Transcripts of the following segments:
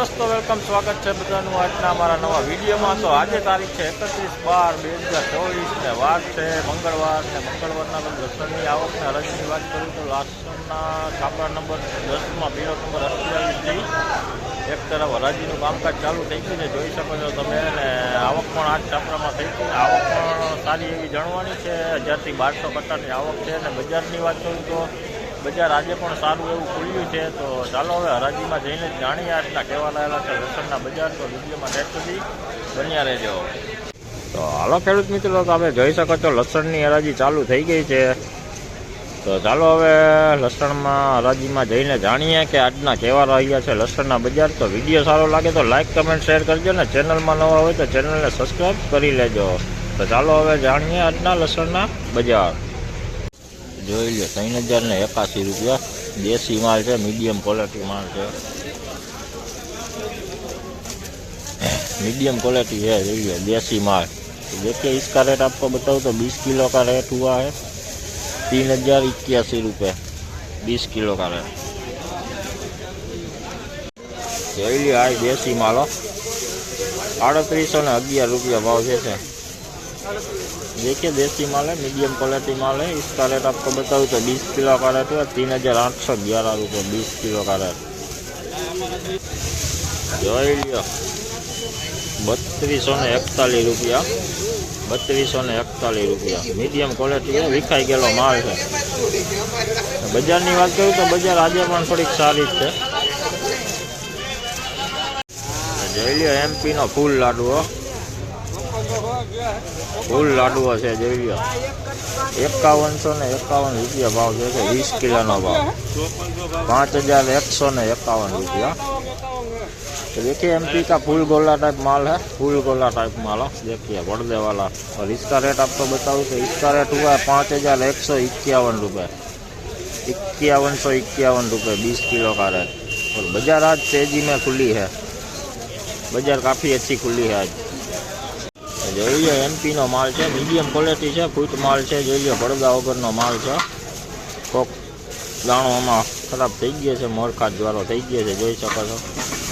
दोस्तों वेलकम स्वागत है बधाનું આજના અમારા નવા વિડીયોમાં। તો આજે તારીખ છે 31/12/2024 ને વાર છે મંગળવાર ને મંગળવારના લસણની આવકને હરાજીની વાત કરું તો લસણના છાપરા નંબર 10માં પીળો નંબર 28 થી એક તરફ હરાજીનું કામકાજ ચાલુ થઈ ગયું છે, જોઈ શકો છો તમે। ને આવક પણ આ છાપરામાં થઈ ગઈ, આવક પણ સારી એવી જણવાની છે। 1000 થી 1200 કટ્ટાની આવક છે। અને બજારની વાત કરું તો બજાર આજે પણ સારું એવું ખુલ્યું છે। તો ચાલો હવે હરાજીમાં જઈને જાણીએ આજના કેવા રહેલા છે લસણના બજાર। તો વિડીયોમાં ટેક સુધી બન્યા રહેજો। તો હાલો ખેડૂત મિત્રો, તો આપણે જોઈ શકો છો લસણની હરાજી ચાલુ થઈ ગઈ છે। તો ચાલો હવે લસણમાં હરાજીમાં જઈને જાણીએ કે આજના કેવા રહ્યા છે લસણના બજાર। તો વિડીયો સારો લાગે તો લાઇક કમેન્ટ શેર કરજો ને ચેનલમાં નવા હોય તો ચેનલને સબસ્ક્રાઈબ કરી લેજો। તો ચાલો હવે જાણીએ આજના લસણના બજાર। જોઈ લો 3081 रुपया देसी माल है, मीडियम क्वालिटी माल है, मीडियम क्वालिटी है। जोई लो देसी माल। तो देखिए इसका रेट आपको बताऊँ तो 20 किलो का रेट हुआ है 3081 रुपये 20 किलो का रेट। जोई लो आ देसी माल 3811 रुपया भाव है। देखिए देसी माल है, मीडियम क्वालिटी माल है। इसका रेट आपको बताऊँ तो 20 किलो का रेट है 3811 रुपये 20 किलो का रेट। जोई लियो 3241 रुपया 3241 रुपया मीडियम क्वालिटी है, विखाई गेलो माल है। बजार की बात करूँ तो बजार आज थोड़ी सारी है। जोई लियो एमपी नो फूल लाडू फूल लाडुओ है। जोई लो 5151 रुपया भाव है, 20 किलो नो भाव 5151 रुपया। तो देखिए एमपी का फूल गोला टाइप माल है, फूल गोला टाइप माल देखिए पर्दे वाला। और इसका रेट आपको बताऊँ तो इसका रेट हुआ है 5151 रुपये 5151 रुपये 20 किलो का रेट। और बाजार आज तेजी में खुली है, बाजार काफ़ी अच्छी खुली है आज। जोई लो एमपी नो माल है, मीडियम क्वालिटी है, फूट माल है। जोई लो પડદા વગરનો માલ છે, કોક દાણોમાં ખરાબ થઈ ગયો છે, મોરખાત વાળો થઈ ગયો છે, જોઈ શકો છો।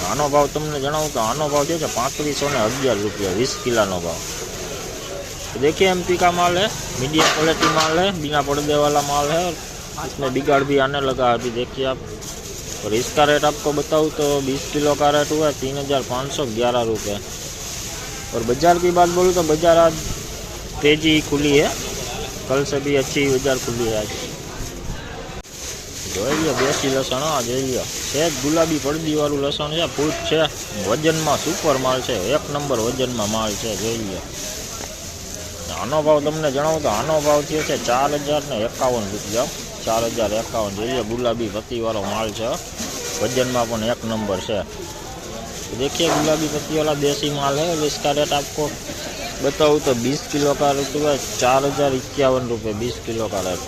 આનો ભાવ તમને જણાવું તો આનો ભાવ છે 3511 रुपया 20 किलो भाव। तो देखिए एमपी का माल है, मीडियम क्वालिटी माल है, बिना पर्दे वाला माल है। इसमें बिगाड़ भी आने लगा अभी देखिए आप। और इसका रेट आपको बताऊँ तो 20 किलो का रेट हुआ है 3511 रुपये। और बाजार की बात बोलूँ तो बाजार आज तेजी खुली है, कल से भी अच्छी बाजार खुली है आज। જોઈ લો દેશી લસણ જોઈ લો સેજ ગુલાબી પડદી વાળું લસણ છે, ફૂટ છે, વજનમાં સુપર માલ છે, 1 નંબર વજનમાં માલ છે। જોઈ લો આનો ભાવ તમને જણાવું તો આનો ભાવ છે 4051 રૂપિયા 4051। જોઈ લો ગુલાબી પત્તી વાળો माल છે, वजन में 1 नंबर है। तो देखिए गुलाबी पत्ती वाला देसी माल है। इसका रेट आपको बताऊँ तो 20 किलो का रेट हुआ 4051 रुपये 20 किलो का रेट।